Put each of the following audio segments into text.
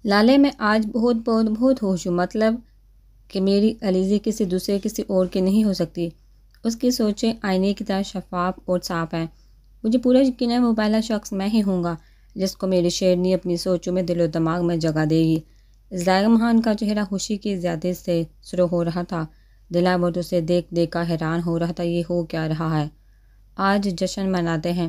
لالے میں آج بہت بہت بہت خوش ہوں، مطلب کہ میری علیزی کسی اور کی نہیں ہو سکتی۔ اس کی سوچیں آئینے کی طرح شفاف اور صاف ہیں۔ مجھے پورا یقین ہے وہ پہلا شخص میں ہی ہوں گا جس کو میری شیرنی اپنی سوچوں میں دل و دماغ میں جگہ دے گی۔ زائگم خان کا چہرہ خوشی کی زیادتی سے سرخ ہو رہا تھا۔ دلاور اسے دیکھ دیکھ کر حیران ہو رہا تھا، یہ ہو کیا رہا ہے؟ آج جشن مناتے ہیں۔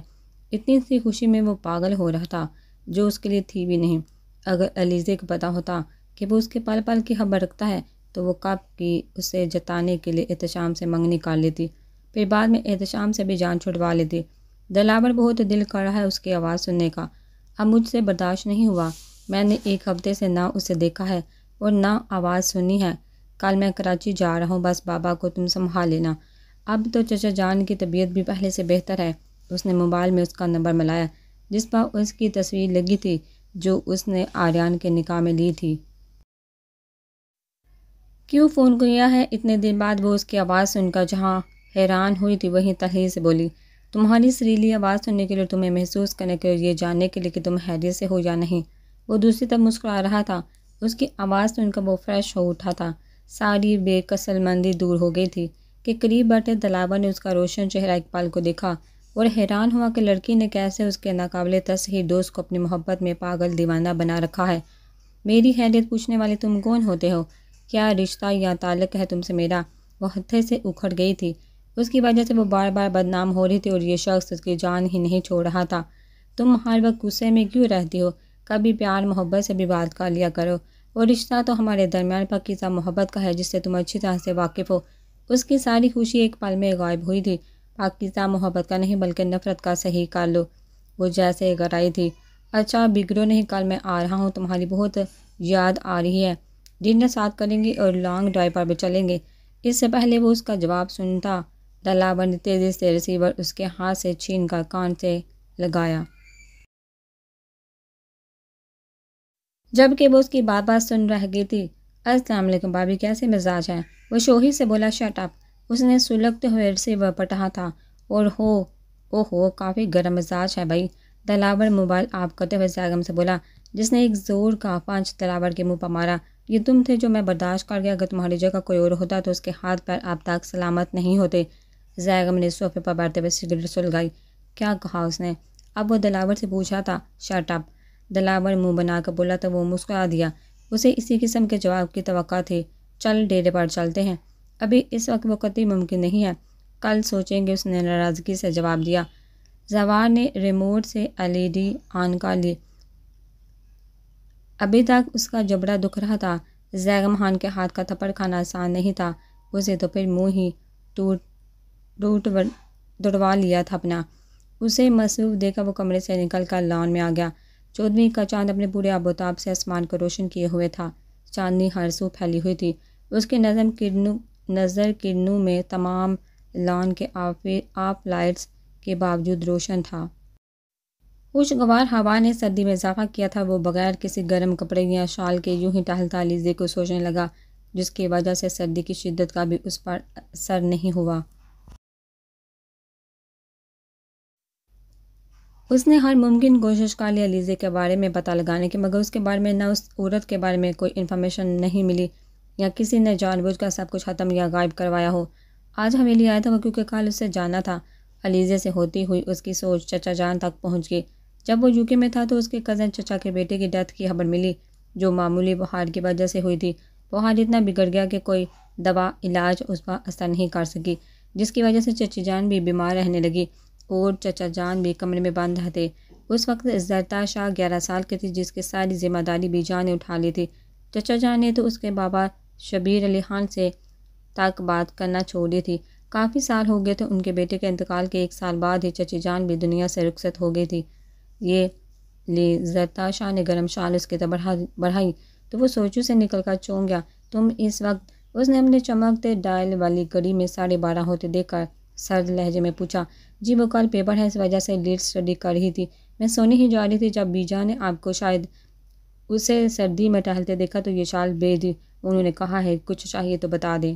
اتنی سی خوشی میں وہ پاگل ہو رہا تھا جو اس کے لیے تھی بھی نہیں۔ اگر علیزے کو پتہ ہوتا کہ وہ اس کے پل پل کی خبر رکھتا ہے تو وہ کب کی اسے جتانے کے لیے احتشام سے منگنی کر لیتی، پھر بعد میں احتشام سے بھی جان چھڑوا لیتی۔ دلاور بہت دل کر رہا ہے اس کی آواز سننے کا، اب مجھ سے برداشت نہیں ہوا۔ میں نے ایک ہفتے سے نہ اسے دیکھا ہے اور نہ آواز سنی ہے۔ کل میں کراچی جا رہا ہوں، بس بابا کو تم سنبھال لینا۔ اب تو چچا جان کی طبیعت بھی پہلے سے بہتر ہے۔ اس نے موبائل میں اس کا نمبر ملایا جس پر اس کی تصویر لگی تھی جو اس نے آریان کے نکاح میں لی تھی۔ کیوں فون کیا ہے؟ اتنے دن بعد وہ اس کی آواز سن کر جہاں حیران ہوئی تھی وہیں تلخی سے بولی، تمہاری سریلی آواز سننے کے لیے، تمہیں محسوس کرنے کے لیے، یہ جاننے کے لیے کہ تم خیریت سے ہو یا نہیں۔ وہ دوسری طرف مسکرا رہا تھا۔ اس کی آواز سن کر وہ فریش ہو اٹھا تھا، ساری بے کسل مندی دور ہو گئی تھی کہ قریب بیٹھے دلاور نے اس کا روشن چہرہ ایک پل کو دیکھا اور حیران ہوا کہ لڑکی نے کیسے اس کے ناقابل تصحیح دوست کو اپنی محبت میں پاگل دیوانہ بنا رکھا ہے۔ میری خیریت پوچھنے والے تم کون ہوتے ہو؟ کیا رشتہ یا تعلق ہے تم سے میرا؟ وہ ہتھے سے اکھڑ گئی تھی۔ اس کی وجہ سے وہ بار بار بدنام ہو رہی تھی اور یہ شخص اس کی جان ہی نہیں چھوڑ رہا تھا۔ تم ہر وقت غصے میں کیوں رہتی ہو؟ کبھی پیار محبت سے بھی بات کر لیا کرو، اور رشتہ تو ہمارے درمیان پاکیزہ محبت کا ہے جس سے تم اچھی طرح سے واقف ہو۔ اس کی ساری خوشی ایک پل میں غائب ہوئی تھی۔ پاکیزہ محبت کا نہیں بلکہ نفرت کا، صحیح کر لو۔ وہ جیسے گھرائی تھی۔ اچھا بگڑو نہیں، کل میں آ رہا ہوں، تمہاری بہت یاد آ رہی ہے، ڈنر ساتھ کریں گے اور لانگ ڈرائیو پر بھی چلیں گے۔ اس سے پہلے وہ اس کا جواب سنتا دلاور نے تیزی سے ریسیور اس کے ہاتھ سے چھین کر کان سے لگایا، جبکہ وہ اس کی بات بات سن رہ گئی تھی۔ السلام علیکم بھابھی، کیسے مزاج ہیں؟ وہ شوہی سے بولا۔ شٹ اپ، اس نے سلگتے ہوئے ریسیور پر ٹہا تھا۔ اور اوہو کافی گرم مزاج ہے بھائی، دلاور موبائل آف کرتے ہوئے زائگم سے بولا، جس نے ایک زور کا پنچ دلاور کے منہ پر مارا۔ یہ تم تھے جو میں برداشت کر گیا، اگر تمہاری جگہ کوئی اور ہوتا تو اس کے ہاتھ پیر اب تک سلامت نہیں ہوتے۔ زائگم نے صوفے پر بیٹھتے ہوئے سگریٹ سلگائی۔ کیا کہا اس نے؟ اب وہ دلاور سے پوچھا تھا۔ شٹ اپ، دلاور منہ بنا کر بولا تو وہ مسکرا دیا۔ اسے اسی قسم کے جواب کی توقع تھی۔ چل ڈیرے پر چلتے ہیں، ابھی اس وقت وہ قطعی ممکن نہیں ہے، کل سوچیں گے، اس نے ناراضگی سے جواب دیا۔ زوار نے ریموٹ سے LED آن کر لی۔ ابھی تک اس کا جبڑا دکھ رہا تھا۔ زائگم خان کے ہاتھ کا تھپڑ کھانا آسان نہیں تھا، اسے تو پھر منہ ہی توڑوا لیا تھا اپنا۔ اسے مصروف دیکھ کر وہ کمرے سے نکل کر لان میں آ گیا۔ 14ویں کا چاند اپنے پورے آب و تاب سے آسمان کو روشن کیے ہوئے تھا۔ چاندنی ہر سو پھیلی ہوئی تھی۔ اس کے نظر کرنوں میں تمام لان کے آف لائٹس کے باوجود روشن تھا۔ خوشگوار ہوا نے سردی میں اضافہ کیا تھا۔ وہ بغیر کسی گرم کپڑے یا شال کے یوں ہی ٹہلتا علیزے کو سوچنے لگا، جس کی وجہ سے سردی کی شدت کا بھی اس پر اثر نہیں ہوا۔ اس نے ہر ممکن کوشش کر لی علیزے کے بارے میں پتہ لگانے کی، مگر اس کے بارے میں نہ اس عورت کے بارے میں کوئی انفارمیشن نہیں ملی، یا کسی نے جان بوجھ کر سب کچھ ختم یا غائب کروایا ہو۔ آج حویلی آیا تھا وہ کیونکہ کل اسے جانا تھا۔ علیزے سے ہوتی ہوئی اس کی سوچ چچا جان تک پہنچ گئی۔ جب وہ UK میں تھا تو اس کے کزن چچا کے بیٹے کی ڈیتھ کی خبر ملی، جو معمولی بخار کی وجہ سے ہوئی تھی۔ بخار اتنا بگڑ گیا کہ کوئی دوا علاج اس پر اثر نہیں کر سکی، جس کی وجہ سے چچی جان بھی بیمار رہنے لگی اور چچا جان بھی کمرے میں بند رہتے۔ اس وقت زرتا شاہ 11 سال کی تھی، جس کی ساری ذمہ داری بی جان نے اٹھا لی تھی۔ چچا جان نے تو اس کے بابا شبیر علی خان سے تک بات کرنا چھوڑ دی تھی۔ کافی سال ہو گئے تھے ان کے بیٹے کے انتقال کے، 1 سال بعد ہی چچی جان بھی دنیا سے رخصت ہو گئی تھی۔ یہ لی زرتا شاہ نے گرم شال اس کی طرف بڑھائی تو وہ سوچوں سے نکل کر چونک گیا۔ تم اس وقت؟ اس نے اپنے چمکتے ڈائل والی گھڑی میں 12:30 ہوتے دیکھ کر سرد لہجے میں پوچھا۔ جی وہ کل پیپر ہے، اس وجہ سے لیٹ اسٹڈی کر رہی تھی، میں سونے ہی جا رہی تھی جب بی جان نے آپ کو شاید اسے سردی میں ٹہلتے دیکھا تو یہ شال بھیج دی، انہوں نے کہا ہے کچھ چاہیے تو بتا دیں۔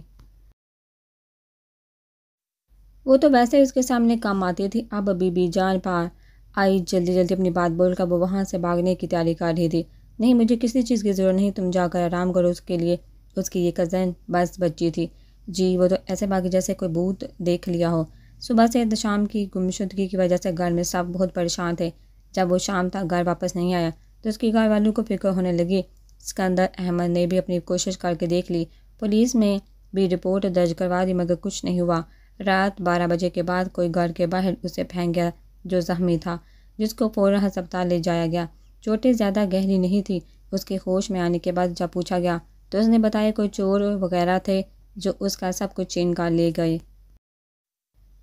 وہ تو ویسے اس کے سامنے کام آتی تھی۔ اب ابھی بی جان پر آئی، جلدی جلدی اپنی بات بول کر وہ وہاں سے بھاگنے کی تیاری کر رہی تھی۔ نہیں، مجھے کسی چیز کی ضرورت نہیں، تم جا کر آرام کرو۔ اس کے لیے اس کی یہ کزن بس بچی تھی۔ جی وہ تو ایسے باقی جیسے کوئی بھوت دیکھ لیا ہو۔ صبح سے شام کی گمشدگی کی وجہ سے گھر میں سب بہت پریشان تھے۔ جب وہ شام تک گھر واپس نہیں آیا تو اس کی گھر والوں کو فکر ہونے لگی۔ اسکندر احمد نے بھی اپنی کوشش کر کے دیکھ لی، پولیس میں بھی رپورٹ درج کروا دی، مگر کچھ نہیں ہوا۔ رات 12 بجے کے بعد کوئی گھر کے باہر اسے پھینک گیا جو زخمی تھا، جس کو فوراً ہسپتال لے جایا گیا۔ چوٹیں زیادہ گہری نہیں تھی۔ اس کے ہوش میں آنے کے بعد جب پوچھا گیا تو اس نے بتایا کوئی چور وغیرہ تھے جو اس کا سب کچھ چھین کر لے گئے۔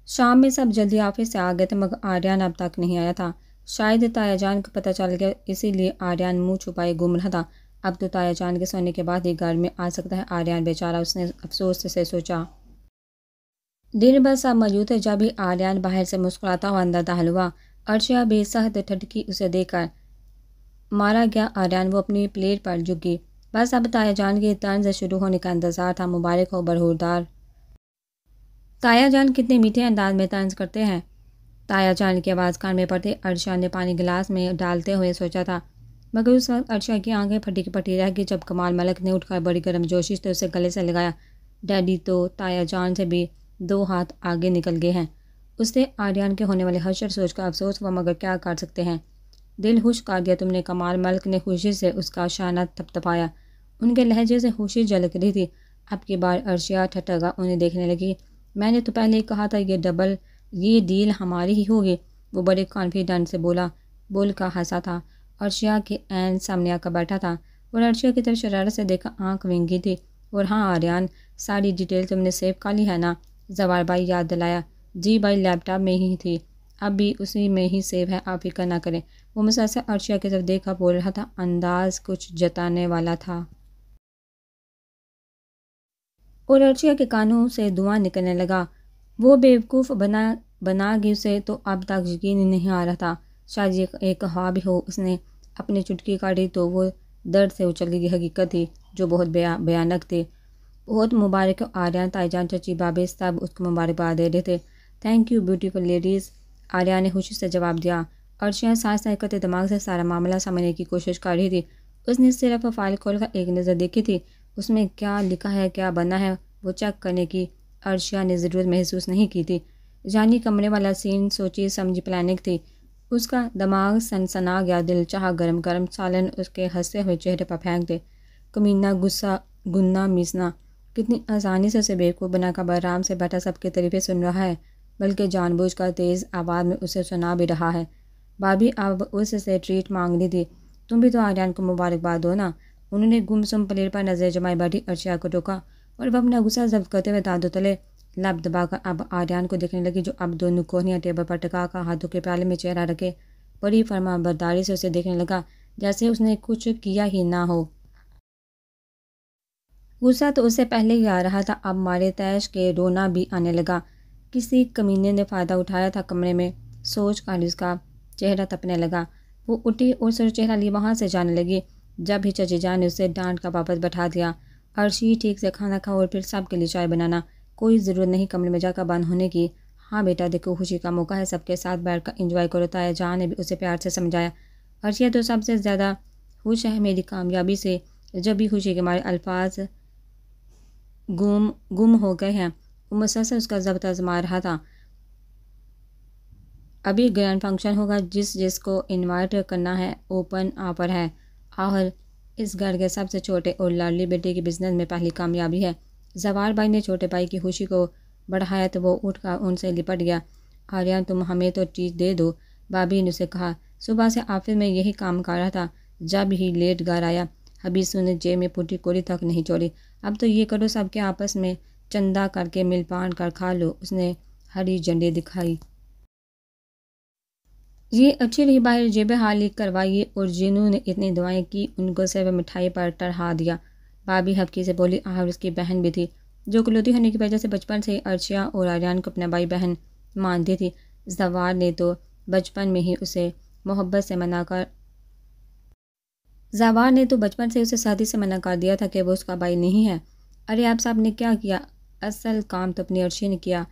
شام میں سب جلدی آفس سے آ گئے تھے، مگر آریان اب تک نہیں آیا تھا۔ شاید تایا جان کو پتہ چل گیا، اسی لیے آریان منہ چھپائے گھوم رہا تھا۔ اب تو تایا جان کے سونے کے بعد ہی گھر میں آ سکتا ہے آریان بیچارہ، اس نے افسوس سے سوچا۔ دن بھر سب موجود تھے جب ہی آریان باہر سے مسکراتا ہوا اندر داخل ہوا۔ عرشیا بے سخت ٹھٹکی اسے دیکھ کر۔ مارا گیا آریان، وہ اپنی پلیٹ پر جھک گئی۔ بس اب تایا جان کی طرز شروع ہونے کا انتظار تھا۔ مبارک ہو برہودار۔ تایا جان کتنے میٹھے انداز میں طنز کرتے ہیں۔ تایا جان کی آواز کان میں پڑتے عرشیا نے پانی گلاس میں ڈالتے ہوئے سوچا تھا، مگر اس وقت عرشیا کی آنکھیں پھٹی کی پھٹی رہ گئی جب کمال ملک نے اٹھ کر بڑی گرم جوشی سے اسے گلے سے لگایا۔ ڈیڈی تو تایا جان سے بھی 2 ہاتھ آگے نکل گئے ہیں۔ اس سے آریان کے ہونے والے حشر سوچ کر افسوس ہوا، مگر کیا کر سکتے ہیں۔ دل خوش کر دیا تم نے، کمال ملک نے خوشی سے اس کا شانہ تھپتھپایا۔ ان کے لہجے سے خوشی جھلک رہی تھی۔ اب کی بار عرشیا ٹھٹکا انہیں دیکھنے لگی۔ میں نے تو پہلے ہی کہا تھا یہ ڈیل ہماری ہی ہوگی، وہ بڑے کانفیڈنٹ سے بول کر ہنسا تھا۔ عرشیا کے عین سامنے آ کر بیٹھا تھا اور عرشیا کی طرف شرارت سے دیکھا آنکھ وینگی تھی۔ اور ہاں آریان، ساری ڈیٹیل تم نے سیو کر لی ہے نا؟ زوال بھائی یاد دلایا۔ جی بھائی، لیپ ٹاپ میں ہی تھی، اب بھی اسی میں ہی سیو ہے، آپ فکر نہ کریں۔ وہ مسلسل عرشیا کی طرف دیکھ کر بول رہا تھا، انداز کچھ جتانے والا تھا۔ اور عرشیا کے کانوں سے دھواں نکلنے لگا۔ وہ بیوقوف بنا گئی اسے تو اب تک یقین ہی نہیں آ رہا تھا، شاید یہ ایک خواب ہی ہو۔ اس نے اپنی چٹکی کاٹی تو وہ درد سے اچھل گئی، حقیقت تھی جو بہت بھیانک تھی۔ بہت مبارک ہو آریان، تائی جان، چچی، بابے سب اس کو مبارکباد دے رہے تھے۔ Thank you beautiful ladies, Aryan نے خوشی سے جواب دیا۔ عرشیا سانس کرتے دماغ سے سارا معاملہ سمجھنے کی کوشش کر رہی تھی۔ اس نے صرف فائل کھول کر ایک نظر دیکھی تھی، اس میں کیا لکھا ہے کیا بنا ہے وہ چیک کرنے کی عرشیا نے ضرورت محسوس نہیں کی تھی۔ جانی کمرے والا سین سوچی سمجھی پلاننگ تھی۔ اس کا دماغ سنسنا گیا، دل چاہا گرم گرم سالن اس کے ہنسے ہوئے چہرے پر پھینک دے۔ کمینہ، غصہ، گنا میسنا، کتنی آسانی سے اسے بیوقوف بنا کر آرام سے بیٹھا سب کی تعریفیں سن رہا ہے، بلکہ جان بوجھ کر تیز آواز میں اسے سنا بھی رہا ہے۔ بھابھی اب اس سے ٹریٹ مانگ رہی تھی۔ تم بھی تو آریان کو مبارکباد دو نا۔ انہوں نے گمسم پلیٹ پر نظر جمائے بیٹھی عرشیا کو ٹوکا اور وہ اپنا غصہ ضبط کرتے ہوئے دانتوں تلے لب دبا کر اب آریان کو دیکھنے لگی، جو اب دونوں کوہنیاں ٹیبل پر ٹکا کر ہاتھوں کے پیالے میں چہرہ رکھے بڑی فرما برداری سے اسے دیکھنے لگا، جیسے اس نے کچھ کیا ہی نہ ہو۔ غصہ تو اس سے پہلے ہی آ رہا تھا، اب مارے تیش کے رونا بھی آنے لگا۔ کسی کمینے نے فائدہ اٹھایا تھا کمرے میں، سوچ کر اس کا چہرہ تپنے لگا۔ وہ اٹھی اور سر چہرہ لی وہاں سے جانے لگی، جب ہی چچی جان نے اسے ڈانٹ کر واپس بٹھا دیا۔ عرشی، ٹھیک سے کھانا کھا اور پھر سب کے لیے چائے بنانا، کوئی ضرورت نہیں کمرے میں جا کر بند ہونے کی۔ ہاں بیٹا، دیکھو خوشی کا موقع ہے، سب کے ساتھ بیٹھ کر انجوائے کرو، تایا جان نے بھی اسے پیار سے سمجھایا۔ عرشیہ تو سب سے زیادہ خوش ہے میری کامیابی سے، جب بھی خوشی کے مارے الفاظ گم ہو گئے ہیں۔ وہ مسلسل اس کا ضبط آزما رہا تھا۔ ابھی گرینڈ فنکشن ہوگا، جس کو انوائٹ کرنا ہے، اوپن آفر ہے۔ آخر اس گھر کے سب سے چھوٹے اور لاڈلی بیٹے کی بزنس میں پہلی کامیابی ہے۔ زوال بھائی نے چھوٹے بھائی کی خوشی کو بڑھایا تو وہ اٹھ کر ان سے لپٹ گیا۔ آریان، تم ہمیں تو ٹریٹ دے دو، بابی نے اسے کہا۔ صبح سے آفس میں یہی کام کر رہا تھا، جب ہی لیٹ گھر آیا حبیسو نے جیب میں پھٹی کوڑی تک نہیں چھوڑی۔ اب تو یہ کرو، سب کے آپس میں چندہ کر کے مل بانٹ کر کھا لو، اس نے ہری جھنڈی دکھائی۔ یہ اچھی رہی، باہر جیبیں خالی کروائی اور جنہوں نے اتنی دعائیں کی ان کو صرف مٹھائی پر ٹرہا دیا۔ بھابھی ہبکی سے بولی، اور اس کی بہن بھی تھی جو اکلوتی ہونے کی وجہ سے بچپن سے ہی عرشیا اور آریان کو اپنا بھائی بہن مانتی تھی۔ زوال نے تو بچپن سے اسے شادی سے منع کر دیا تھا کہ وہ اس کا بھائی نہیں ہے۔ ارے آپ صاحب نے کیا کیا، اصل کام تو اپنی عرشی نے کیا،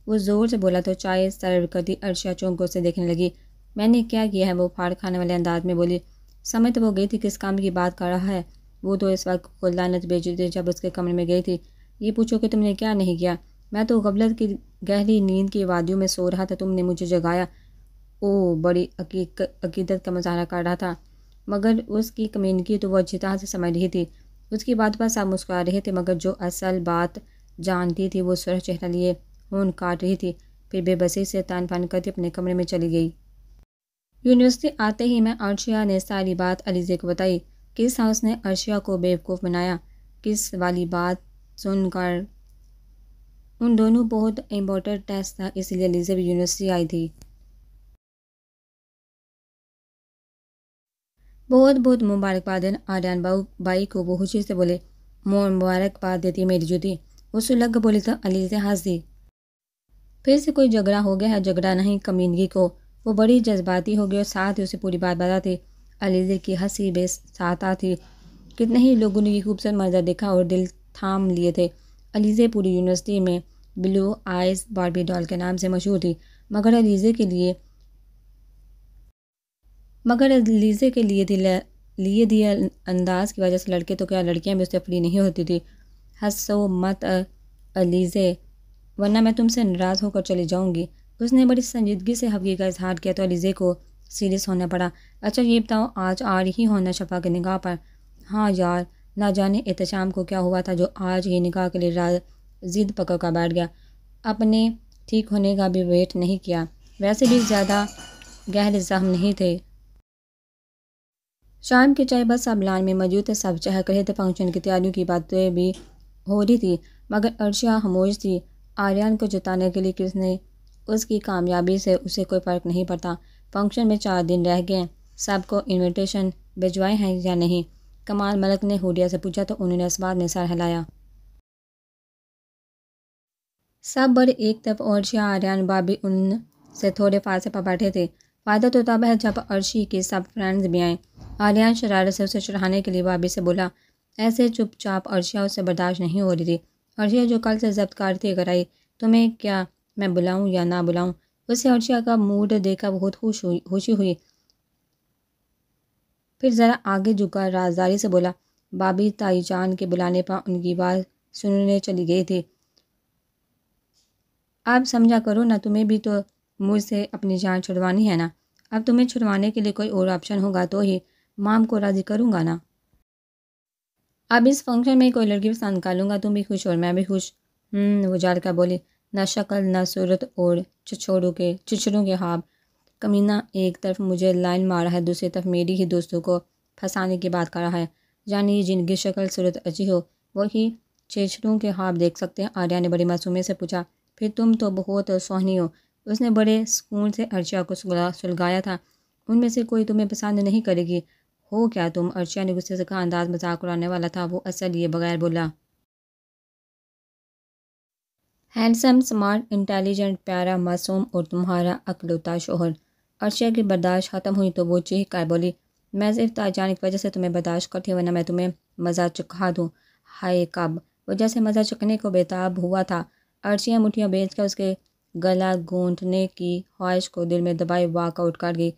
وہ زور سے بولا تو چائے سرو کر دی۔ عرشیا چونکوں سے دیکھنے لگی۔ میں نے کیا کیا ہے، وہ پھاڑ کھانے والے انداز میں بولی۔ سمجھ تو وہ گئی تھی کس کام کی بات کر رہا ہے، وہ تو اس وقت کو لعنت بھیجی تھی جب اس کے کمرے میں گئی تھی۔ یہ پوچھو کہ تم نے کیا نہیں کیا؟ میں تو غفلت کی گہری نیند کی وادیوں میں سو رہا تھا، تم نے مجھے جگایا۔ او بڑی عقیدت کا مظاہرہ کر رہا تھا، مگر اس کی کمینگی تو وہ اچھی طرح سے سمجھ رہی تھی۔ اس کی بات پر سب مسکرا رہے تھے، مگر جو اصل بات جانتی تھی وہ سرخ چہرہ لیے ہون کاٹ رہی تھی، پھر بے بسی سے تان فان کرتی اپنے کمرے میں چلی گئی۔ یونیورسٹی آتے ہی میں عرشیہ نے ساری بات علیزے کو بتائی۔ کس ہاؤس نے عرشیہ کو بیوقوف بنایا، کس والی بات سن کر ان دونوں بہت امپورٹنٹ ٹیسٹ تھا، اس لیے علیزے بھی یونیورسٹی آئی تھی۔ بہت بہت مبارکباد آریان بائی کو وہ خوشی سے بولے۔ مبارکباد دیتی میری جوتی، وہ سلگ بولی تو علیزے ہنس دی۔ پھر سے کوئی جھگڑا ہو گیا ہے؟ جھگڑا نہیں، کمینگی کو۔ وہ بڑی جذباتی ہو گئی اور ساتھ ہی اسے پوری بات بتاتی۔ علیزے کی ہنسی بے ساختہ تھی۔ کتنے ہی لوگوں نے یہ خوبصورت منظر دیکھا اور دل تھام لیے تھے۔ علیزے پوری یونیورسٹی میں بلو آئز باربی ڈال کے نام سے مشہور تھی، مگر علیزے کے لیے دیے انداز کی وجہ سے لڑکے تو کیا لڑکیاں بھی اس سے فری نہیں ہوتی تھی۔ ہنسو مت علیزے، ورنہ میں تم سے ناراض ہو کر چلی جاؤں گی۔ اس نے بڑی سنجیدگی سے حقیقت کا اظہار کیا تو علیزے کو سیریس ہونا پڑا۔ اچھا یہ بتاؤ آج آ رہی ہو نا شفا کے نکاح پر؟ ہاں یار، نہ جانے احتشام کو کیا ہوا تھا جو آج ہی نکاح کے لیے ضد پکڑ کر بیٹھ گیا۔ اپنے ٹھیک ہونے کا بھی ویٹ نہیں کیا، ویسے بھی زیادہ گہرے زخم نہیں تھے۔ شام کی چائے بس سب لان میں موجود تھے، سب چہک رہے تھے، فنکشن کی تیاریوں کی باتیں بھی ہو رہی تھی، مگر عرشیہ خاموش تھی۔ آریان کو جتانے کے لیے کس نے اس کی کامیابی سے اسے کوئی فرق نہیں پڑتا۔ فنکشن میں 4 دن رہ گئے، سب کو انویٹیشن بھجوائے ہیں یا نہیں؟ کمال ملک نے حوریہ سے پوچھا تو انہوں نے اس بات میں سر ہلایا۔ سب بڑے ایک طرف، عرشیہ آریان بابی ان سے تھوڑے فاصلے پر بیٹھے تھے۔ فائدہ تو تب ہے جب عرشی کے سب فرینڈز بھی آئیں۔ آریان شرارت سے اسے چڑھانے کے لیے بابی سے بولا۔ ایسے چپ چاپ عرشیہ اسے برداشت نہیں ہو رہی تھی۔ عرشیہ جو کل سے ضبط کرتی اگر آئی، تمہیں کیا میں بلاؤں یا نہ بلاؤں؟ اسے عرشیہ کا موڈ دیکھا بہت خوشی ہوئی، پھر ذرا آگے جھک کر رازداری سے بولا۔ بابی تائی جان کے بلانے پر ان کی بات سننے چلی گئی تھی۔ اب سمجھا کرو نا، تمہیں بھی تو مجھ سے اپنی جان چھڑوانی ہے نا۔ اب تمہیں چھڑوانے کے لیے کوئی اور آپشن ہوگا تو ہی مام کو راضی کروں گا نا۔ اب اس فنکشن میں کوئی لڑکی پسند کر لوں گا، تم بھی خوش اور میں بھی خوش۔ وہ جال کر بولی۔ نہ شکل نہ صورت اور چچھڑوں کے خواب۔ کمینہ ایک طرف مجھے لائن مار رہا ہے، دوسری طرف میری ہی دوستوں کو پھنسانے کی بات کر رہا ہے، یعنی جن کی شکل صورت اچھی ہو وہی چچھڑوں کے خواب دیکھ سکتے ہیں؟ آریہ نے بڑی معصومیت سے پوچھا۔ پھر تم تو بہت سوہنی ہو۔ اس نے بڑے سکون سے عرشیہ کو سلگایا تھا۔ ان میں سے کوئی تمہیں پسند نہیں کرے گی۔ ہو کیا تم؟ عرشیہ نے غصے سے کہا، انداز مذاق اڑانے والا تھا وہ، اصل لیے بغیر بولا۔ ہینڈسم، سمارٹ، انٹیلیجنٹ، پیارا، معصوم اور تمہارا اکلوتا شوہر۔ عرشیہ کی برداشت ختم ہوئی تو وہ چیخ کر بولی، میں صرف تاجان کی وجہ سے تمہیں برداشت کرتی ہوں، ورنہ میں تمہیں مزہ چکھا دوں۔ ہائے کب وہ جیسے مزہ چکھنے کو بےتاب ہوا تھا۔ عرشیہ مٹھیاں بیچ کر اس کے گلا گھونٹنے کی خواہش کو دل میں دبائے واک آؤٹ کر گئی۔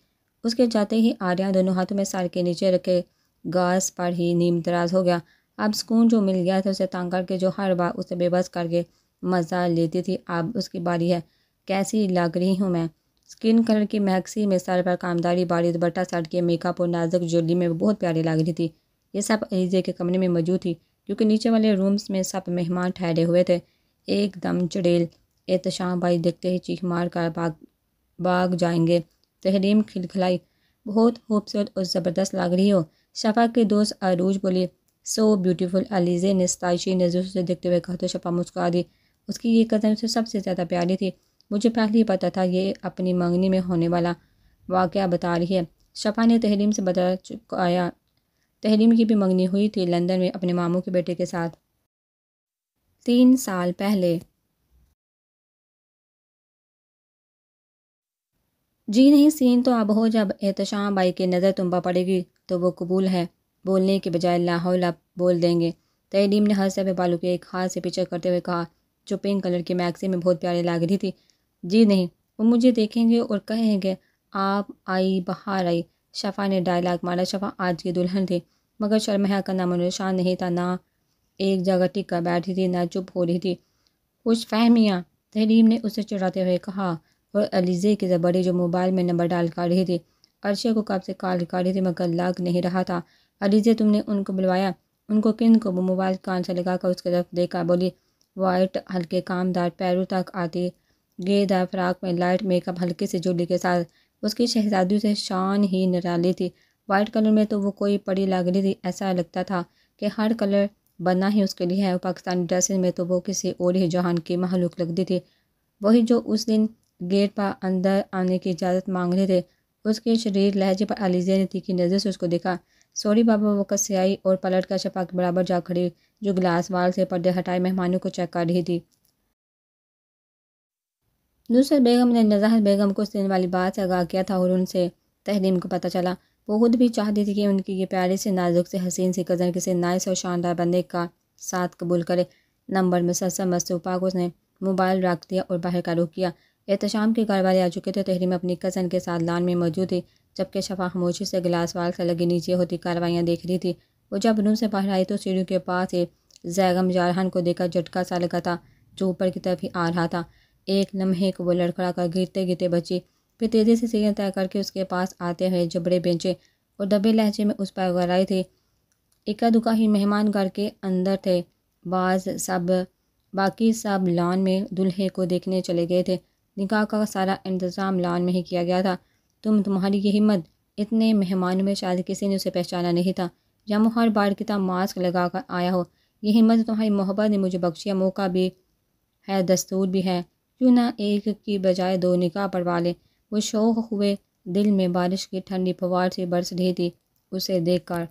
اس کے جاتے ہی آریہ دونوں ہاتھوں میں سر کے نیچے رکھے گاز پر ہی نیم دراز ہو گیا۔ اب سکون جو مل گیا تھا اسے تنگ کر کے، جو ہر بار اسے بے بس کر کے مزہ لیتی تھی، اب اس کی باری ہے۔ کیسی لگ رہی ہوں میں؟ اسکن کلر کی میکسی میں سر پر کامداری باری دوپٹہ سٹ کے میک اپ اور نازک جولی میں بہت پیاری لگ رہی تھی۔ یہ سب علیزے کے کمرے میں موجود تھی، کیونکہ نیچے والے رومز میں سب مہمان ٹھہرے ہوئے تھے۔ ایک دم چڑیل احتشام بائی دیکھتے ہی چیخ مار کر بھاگ جائیں گے۔ تحریم کھلکھلائی، بہت خوبصورت اور زبردست لگ رہی ہو۔ شفا کے دوست عروج بولی، سو بیوٹیفل۔ علیزے نے ستائشی نظروں سے دیکھتے ہوئے کہا تو شفا مسکرا دی۔ اس کی یہ کزن اسے سب سے زیادہ پیاری تھی۔ مجھے پہلے ہی پتہ تھا یہ اپنی منگنی میں ہونے والا واقعہ بتا رہی ہے۔ شفا نے تحریم سے بتا چکایا، تحریم کی بھی منگنی ہوئی تھی لندن میں اپنے ماموں کے بیٹے کے ساتھ 3 سال پہلے۔ جی نہیں، سین تو اب ہو، جب احتشام بائی کی نظر تم پر پڑے گی تو وہ قبول ہے بولنے کے بجائے لا حول بول دیں گے۔ تحریم نے ہنستے ہوئے بالوں کے ایک ہاتھ سے پیچھے کرتے ہوئے کہا، جو پنک کلر کی میکسی میں بہت پیاری لگ رہی تھی۔ جی نہیں، وہ مجھے دیکھیں گے اور کہیں گے آپ آئی بہار آئی۔ شفا نے ڈائلاگ مارا۔ شفا آج کی دلہن تھی مگر شرمحا کا نام و نشان نہیں تھا، نہ ایک جگہ ٹک کر بیٹھی تھی نہ چپ ہو رہی تھی۔ خوش فہمیاں، تحریم نے اسے چڑھاتے ہوئے کہا اور علیزے کی زبردی جو موبائل میں نمبر ڈال کر رہی تھی۔ عرشیہ کو کب سے کال کر رہی تھی مگر لگ نہیں رہا تھا۔ علیزے تم نے ان کو بلوایا؟ ان کو کن کو؟ وہ موبائل کان سے لگا کر اس کی طرف دیکھا، بولی۔ وائٹ ہلکے کامدار پیروں تک آتی گے دار فراق میں لائٹ میک اپ ہلکے سے جوڑی کے ساتھ اس کی شہزادیوں سے شان ہی نرالی تھی۔ وائٹ کلر میں تو وہ کوئی پری لگ رہی تھی، ایسا لگتا تھا کہ ہر کلر بننا ہی اس کے لیے ہے، اور پاکستانی ڈریسز میں تو وہ کسی اور ہی جہان کی مخلوق لگتی تھی۔ وہی جو اس دن گیٹ پر اندر آنے کی اجازت مانگ رہے تھے۔ اس کے شریر لہجے پر علیزے نے تیکھی نظر سے اس کو دیکھا۔ سوری بابا، وہ کس سے آئی اور پلٹ کر شفا کے برابر جا کھڑی جو گلاس وال سے پردے ہٹائے مہمانوں کو چیک کر رہی تھی۔ نصرت بیگم نے نزاہت بیگم کو اس دن والی بات سے آگاہ کیا تھا اور ان سے تحریم کو پتہ چلا۔ وہ خود بھی چاہتی تھی کہ ان کی یہ پیاری سے نازک سے حسین سی کزن کسی نائس اور شاندار بندے کا ساتھ قبول کرے۔ نمبر مسلسل مصروف پاک اس نے موبائل رکھ دیا اور باہر کا رخ کیا۔ احتشام کے گھر والے آ چکے تھے۔ تحریم اپنی کزن کے ساتھ لان میں موجود تھی جبکہ شفا خاموشی سے گلاس وال سے لگی نیچے ہوتی کارروائیاں دیکھ رہی تھی۔ وہ جب روم سے باہر آئی تو سیڑھیوں کے پاس ہی زیغم جارحان کو دیکھا جھٹکا سا لگا تھا جو اوپر کی طرف ہی آ رہا تھا۔ ایک لمحے کو وہ لڑکھڑا کر گرتے گرتے بچی، پھر تیزی سے سیڑھیاں طے کر کے اس کے پاس آتے ہوئے جبڑے بینچے اور دبے لہجے میں اس پر غرائی تھی۔ اکا دکا ہی مہمان گھر کے اندر تھے، باقی سب لان میں دلہے کو دیکھنے چلے گئے تھے۔ نکاح کا سارا انتظام لان میں ہی کیا گیا تھا۔ تمہاری یہ ہمت! اتنے مہمانوں میں شاید کسی نے اسے پہچانا نہیں تھا، یا وہ ہر بار کی طرح ماسک لگا کر آیا ہو۔ یہ ہمت تمہاری محبت نے مجھے بخشیا، موقع بھی ہے، دستور بھی ہے، کیوں نہ ایک کی بجائے دو نکاح پڑھوا لیں۔ وہ شوق ہوئے دل میں بارش کی ٹھنڈی پھوار سی برس رہی تھی اسے دیکھ کر۔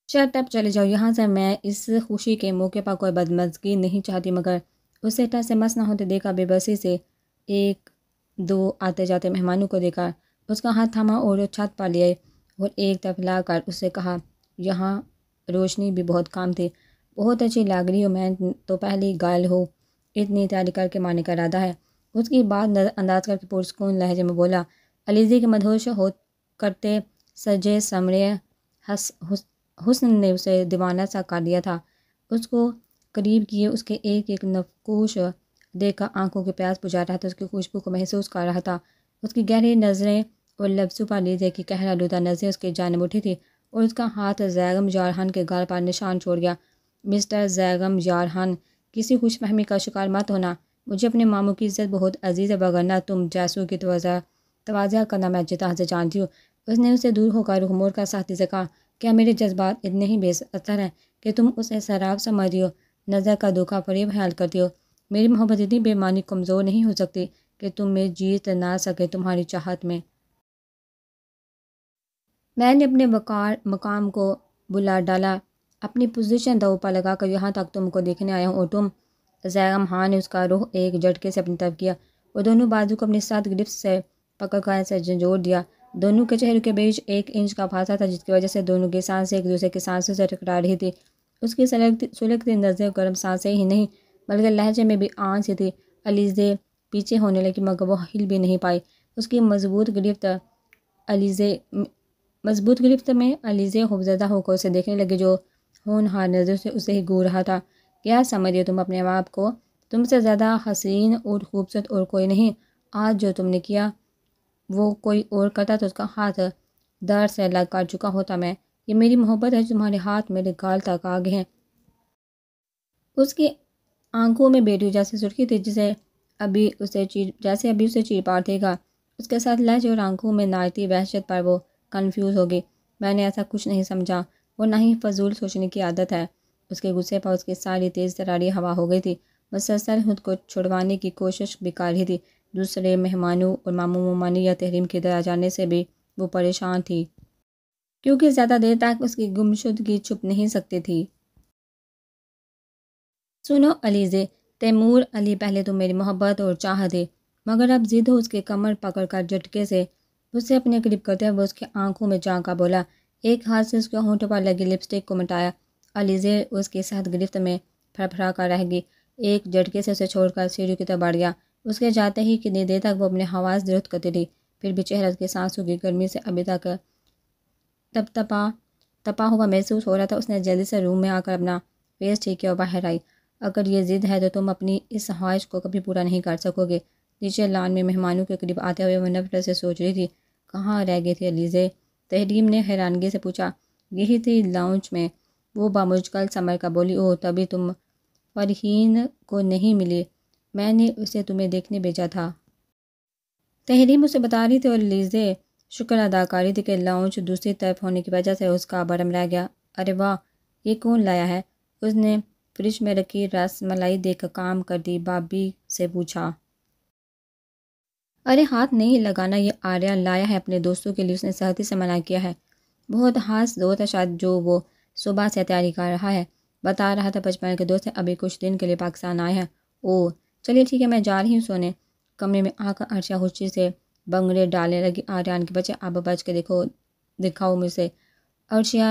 شٹ اپ، چلے جاؤ یہاں سے، میں اس خوشی کے موقع پر کوئی بدمزگی نہیں چاہتی۔ مگر اسے ٹس سے مس نہ ہوتے دیکھا، بے بسی سے ایک دو آتے جاتے مہمانوں کو دیکھا، اس کا ہاتھ تھاما اور چھت پر لے اور ایک طرف لا کر اس سے کہا، یہاں روشنی بھی بہت کام تھی، بہت اچھی لگ رہی ہو، میں تو پہلی گائل ہوں، اتنی تیاری کر کے مارنے کا ارادہ ہے۔ اس کی بات نظر انداز کر کے پرسکون لہجے میں بولا۔ علیزے کے مدہوش کرتے سجے سمرے حسن نے اسے دیوانہ سا کر دیا تھا۔ اس کو قریب کیے اس کے ایک ایک نقوش دیکھ کر آنکھوں کے پیاس بجھا رہا تھا، اس کی خوشبو کو محسوس کر رہا تھا۔ اس کی گہری نظریں اور لبسوں پر علیزے کی قہر آلودہ نظریں اس کی جانب اٹھی تھی اور اس کا ہاتھ زیغم جارحان کے گال پر نشان چھوڑ گیا۔ مسٹر زیغم جارحان، کسی خوش فہمی کا شکار مت ہونا، مجھے اپنے ماموں کی عزت بہت عزیز ہے، وگرنہ تم جیسوں کی تواضع کرنا میں اچھی طرح سے جانتی ہوں۔ اس نے اسے دور ہو کر رخ موڑ کر سختی سے کہا، کیا میرے جذبات اتنے ہی بے اثر ہیں کہ تم اسے سراب سمجھتی ہو، نظر کا دھوکہ فریب خیال کرتی ہو؟ میری محبت اتنی بے معنی کمزور نہیں ہو سکتی کہ تم میں جیت نہ سکے تمہاری چاہت میں۔ میں نے اپنے وقار مقام کو بلا ڈالا، اپنی پوزیشن دو پر لگا کر یہاں تک تم کو دیکھنے آیا ہوں، اور تم؟ زیغم خان نے اس کا رخ ایک جھٹکے سے اپنی طرف کیا اور دونوں بازو کو اپنی سخت گرفت سے پکڑ کر ایسے جھنجھوڑ دیا۔ دونوں کے چہروں کے بیچ 1 انچ کا فاصلہ تھا جس کی وجہ سے دونوں کی سانسیں ایک دوسرے کی سانسوں سے ٹکرا رہی تھی۔ اس کی سلگتی نظریں گرم سانسیں ہی نہیں بلکہ لہجے میں بھی آن سی تھی۔ علیزے پیچھے ہونے لگی مگر وہ ہل بھی نہیں پائی۔ اس کی مضبوط گرفت میں علیزے خوفزدہ ہو کر اسے دیکھنے لگی جو ہونہار نظروں سے اسے ہی گھور رہا تھا۔ کیا سمجھتی ہو تم اپنے آپ کو؟ تم سے زیادہ حسین اور خوبصورت اور کوئی نہیں۔ آج جو تم نے کیا وہ کوئی اور کرتا تو اس کا ہاتھ درد سے لگ کر چکا ہوتا میں۔ یہ میری محبت ہے، تمہارے ہاتھ میرے گال تک آ گئے ہیں۔ اس کی آنکھوں میں بیٹیوں جیسی سرخی تھی جیسے ابھی اسے چیر پار دے گا۔ اس کے ساتھ لہجے اور آنکھوں میں نائتی وحشت پر وہ کنفیوز ہوگی۔ میں نے ایسا کچھ نہیں سمجھا اور نہ ہی فضول سوچنے کی عادت ہے۔ اس کے غصے پر اس کی ساری تیز تراری ہوا ہو گئی تھی۔ مسلسل خود کو چھڑوانے کی کوشش بھی کر رہی تھی۔ دوسرے مہمانوں اور ماموں ممانی یا تحریم کے در جانے سے بھی وہ پریشان تھی کیونکہ زیادہ دیر تک اس کی گمشدگی چھپ نہیں سکتی تھی۔ سنو علیزے، تیمور علی پہلے تو میری محبت اور چاہت تھی مگر اب ضد ہو۔ اس کے کمر پکڑ کر جھٹکے سے اسے اپنے قریب کرتے ہوئے اس کی آنکھوں میں جھانکا بولا، ایک ہاتھ سے اس کے ہونٹوں پر لگی لپسٹک کو مٹایا۔ علیزے اس کی سخت گرفت میں پھڑ پھڑا کر رہ گئی، ایک جھٹکے سے اسے چھوڑ کر سیڑھیوں کی طرف بڑھ گیا۔ اس کے جاتے ہی کتنی دیر تک وہ اپنے حواس درست کرتی رہی، پھر بھی چہرہ کی سانسوں کی گرمی سے ابھی تک تپا ہوا محسوس ہو رہا تھا۔ اس نے جلدی سے روم میں آ کر اپنا فیس ٹھیک کیا اور باہر آئی۔ اگر یہ ضد ہے تو تم اپنی اس خواہش کو کبھی پورا نہیں کر سکو گے۔ نیچے لان میں مہمانوں کے قریب آتے ہوئے وہ نفرت سے سوچ رہی تھی، کہاں رہ گئی تھی الیزے؟ تحریم نے حیرانگی سے پوچھا۔ یہی تھی لاؤنج میں، وہ بامشکل سنبھل کر بولی۔ اوہ، تبھی تم فرحین کو نہیں ملی، میں نے اسے تمہیں دیکھنے بھیجا تھا۔ تحریم اسے بتا رہی تھی اور الیزے شکر ادا کر رہی تھی کہ لاؤنج دوسری طرف ہونے کی وجہ سے اس کا برہم رہ گیا۔ ارے واہ، یہ کون لایا ہے؟ اس نے فریج میں رکھی رس ملائی دیکھ کر کام کرتی بابی سے پوچھا۔ ارے ہاتھ نہیں لگانا، یہ آریان لایا ہے اپنے دوستوں کے لیے، اس نے سختی سے منع کیا ہے۔ بہت خاص دوست ہے شاید جو وہ صبح سے تیاری کر رہا ہے، بتا رہا تھا بچپن کے دوست ہیں، ابھی کچھ دن کے لیے پاکستان آئے ہیں۔ اوہ چلیے ٹھیک ہے، میں جا رہی ہوں سونے۔ کمرے میں آ کر عرشیہ خوشی سے بنگڑے ڈالنے لگی۔ آریان کے بچے اب بچ کے دکھاؤ مجھ سے۔ عرشیہ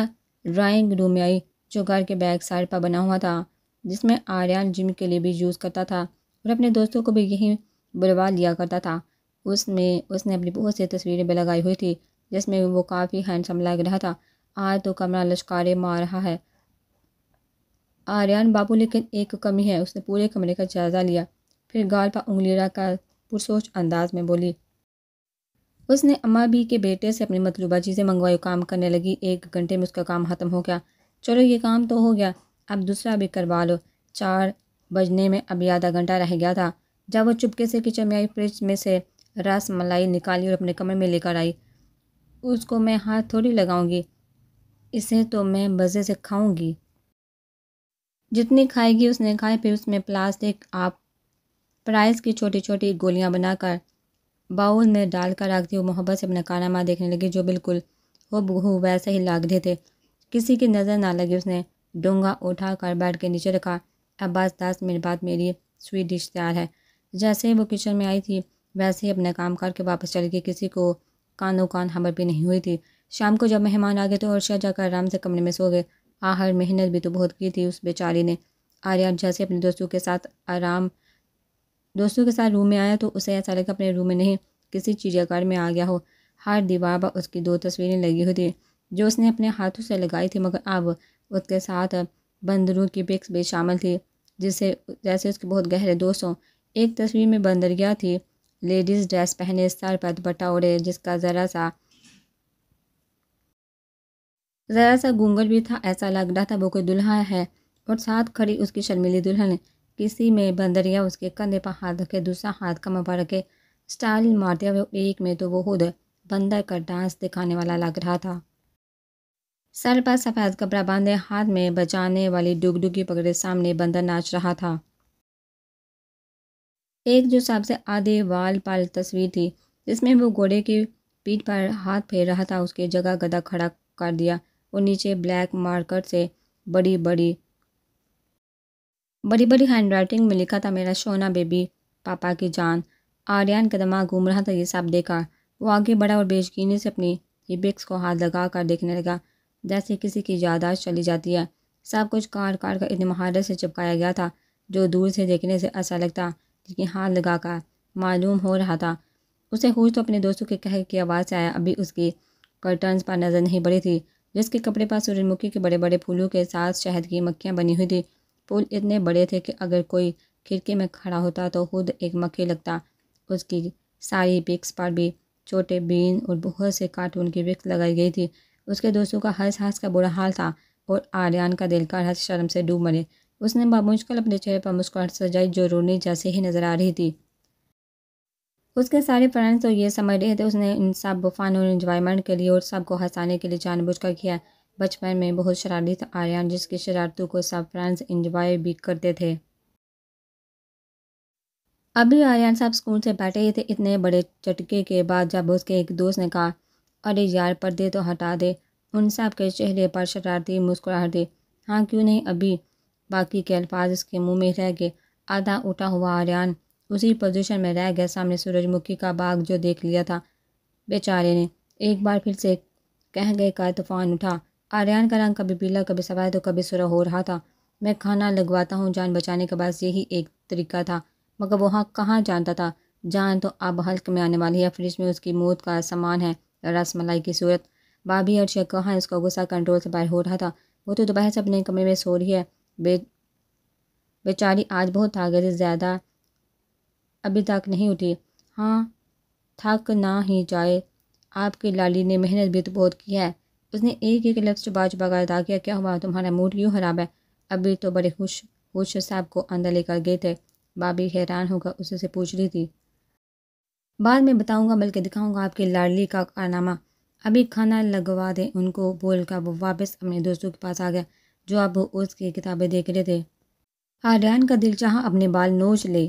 ڈرائنگ روم میں آئی جو گھر کے بیک سائڈ پر بنا ہوا تھا، جس میں آریان جم کے لیے بھی یوز کرتا تھا اور اپنے دوستوں کو بھی یہیں بلوا لیا کرتا تھا۔ اس نے اپنی بہت سی تصویریں بھی لگائی ہوئی تھی جس میں وہ کافی ہینڈسم لگ رہا تھا۔ آج تو کمرہ لشکارے مار رہا ہے آریان بابو، لیکن ایک کمی ہے۔ اس نے پورے کمرے کا جائزہ لیا، پھر گال پر انگلی رکھ کر پرسوچ انداز میں بولی۔ اس نے اماں بھی کے بیٹے سے اپنی مطلوبہ چیزیں منگوائی، کام کرنے لگی۔ 1 گھنٹے میں اس کا کام ختم ہو گیا۔ چلو یہ کام تو ہو گیا، اب دوسرا بھی کروا لو۔ 4 بجنے میں ابھی آدھا گھنٹہ رہ گیا تھا جب وہ چپکے سے کچن میں آئی، فریج میں سے رس ملائی نکالی اور اپنے کمرے میں لے کر آئی۔ اس کو میں ہاتھ تھوڑی لگاؤں گی، اسے تو میں مزے سے کھاؤں گی۔ جتنی کھائے گی اس نے کھائے، پھر اس میں پلاسٹک آپ پرائز کی چھوٹی چھوٹی گولیاں بنا کر باؤل میں ڈال کر رکھ دی اور محبت سے اپنا کارنامہ دیکھنے لگی جو بالکل ہو بہو ویسے ہی لگ رہے تھے۔ کسی کی نظر نہ لگی، اس نے ڈونگا اٹھا کر بیڈ کے نیچے رکھا۔ اب بس 10 منٹ بعد میری سویٹ ڈش تیار ہے۔ جیسے ہی وہ کچن میں آئی تھی ویسے ہی اپنا کام کر کے واپس چلی گئی، کسی کو کانوں کان خبر بھی نہیں ہوئی تھی۔ شام کو جب مہمان آ گئے تو عرشیہ جا کر آرام سے کمرے میں سو گئے۔ آخر محنت بھی تو بہت کی تھی اس بیچاری نے۔ آریان جیسے اپنے دوستوں کے ساتھ روم میں آیا تو اسے ایسا لگا اپنے روم میں نہیں کسی چڑیا گھر میں آ گیا ہو۔ ہر دیوار پر اس کی 2 تصویریں لگی ہوئی تھی جو اس نے اپنے ہاتھوں سے لگائی تھی، مگر اب اس کے ساتھ بندروں کی پکس بھی شامل تھی جیسے اس کے بہت گہرے دوست ہوں۔ ایک تصویر میں بندریا تھی، لیڈیز ڈریس پہنے، سر پر دوپٹہ اوڑھے، جس کا ذرا سا گھونگھٹ بھی تھا۔ ایسا لگ رہا تھا وہ کوئی دلہا ہے اور ساتھ کھڑی اس کی شرمیلی دلہن۔ کسی میں بندریا اس کے کندھے پر ہاتھ رکھے، دوسرا ہاتھ کمر پر رکھے، سٹائل مارتے ہوئے، ایک میں تو وہ خود بندر کا ڈانس دکھانے والا لگ رہا تھا۔ سر پر سفید کپڑا باندھے، ہاتھ میں بجانے والی ڈگڈگی پکڑے، سامنے بندر ناچ رہا تھا۔ ایک جو سب سے آدھے وال پر تصویر تھی جس میں وہ گھوڑے کی پیٹھ پر ہاتھ پھیر رہا تھا، اس کی جگہ گدھا کھڑا کر دیا اور نیچے بلیک مارکر سے بڑی بڑی ہینڈ رائٹنگ میں لکھا تھا، میرا سونا بیبی، پاپا کی جان۔ آریان کا دماغ گھوم رہا تھا یہ سب دیکھا۔ وہ آگے بڑھا اور بے یقینی سے اپنی ہیبکس کو ہاتھ لگا کر دیکھنے لگا جیسے کسی کی یادداشت چلی جاتی ہے۔ سب کچھ کاٹ کر اتنی مہارت سے چپکایا گیا تھا جو دور سے دیکھنے سے ایسا لگتا لیکن ہاتھ لگا کر معلوم ہو رہا تھا۔ اسے ہوش تو اپنے دوستوں کے کہنے کی آواز سے آیا، ابھی اس کی کرٹنز پر نظر نہیں پڑی تھی جس کے کپڑے پر سورج مکھی کے بڑے بڑے پھولوں کے ساتھ شہد کی مکھیاں بنی ہوئی تھی۔ پھول اتنے بڑے تھے کہ اگر کوئی کھڑکی میں کھڑا ہوتا تو خود ایک مکھی لگتا۔ اس کی ساری پکس پر بھی چھوٹے بین اور بہت سے کارٹون کی پکس لگائی گئی تھی۔ اس کے دوستوں کا ہنس کا برا حال تھا اور آریان کا دل کا شرم سے ڈوب مرے۔ اس نے بامشکل اپنے چہرے پر مسکراہٹ سجائی جو رونے جیسے ہی نظر آ رہی تھی۔ اس کے سارے فرینڈز تو یہ سمجھ رہے تھے اس نے ان سب فن اور انجوائمنٹ کے لیے اور سب کو ہنسانے کے لیے جان بوجھ کر کیا ہے۔ بچپن میں بہت شرارتی تھا آریان، جس کی شرارتوں کو سب فرینڈز انجوائے بھی کرتے تھے۔ ابھی آریان صاحب اسکول سے بیٹھے ہی تھے اتنے بڑے جھٹکے کے بعد جب اس کے ایک دوست نے کہا، ارے یار پردے تو ہٹا دے۔ ان سب کے چہرے پر شرارتی مسکراہٹ تھی۔ ہاں کیوں نہیں، ابھی باقی کے الفاظ اس کے منہ میں رہ گئے۔ آدھا اٹھا ہوا آریان اسی پوزیشن میں رہ گیا، سامنے سورج مکھی کا باغ جو دیکھ لیا تھا بیچارے نے۔ ایک بار پھر سے کہنے کا طوفان اٹھا۔ آریان کا رنگ کبھی پیلا کبھی سفید تو کبھی سرخ ہو رہا تھا۔ میں کھانا لگواتا ہوں، جان بچانے کا بس یہی ایک طریقہ تھا، مگر وہ حق کہاں جانتا تھا، جان تو اب حلق میں آنے والی ہے، فریج میں اس کی موت کا سامان ہے، رس ملائی کی صورت۔ بھابھی ارشیا کہاں اس کا غصہ کنٹرول سے باہر ہو رہا تھا۔ وہ تو دوپہر سے اپنے کمرے میں سو رہی ہے، بیچاری آج بہت تھک گئی، زیادہ ابھی تک نہیں اٹھی۔ ہاں تھک نہ ہی جائے، آپ کی لالی نے محنت بھی تو بہت کی ہے۔ اس نے ایک ایک لفظ چبا چبا کر ادا کیا۔ کیا ہوا، تمہارا موڈ کیوں خراب ہے؟ ابھی تو بڑے خوش صاحب کو اندر لے کر گئے تھے، بھابھی حیران ہو کر اسے سے پوچھ رہی تھی۔ بعد میں بتاؤں گا، بلکہ دکھاؤں گا آپ کی لاڈلی کا کارنامہ، ابھی کھانا لگوا دیں ان کو، بول کر وہ واپس اپنے دوستوں کے پاس آ گیا جو اب اس کی کتابیں دیکھ رہے تھے۔ آریان کا دل چاہا اپنے بال نوچ لے،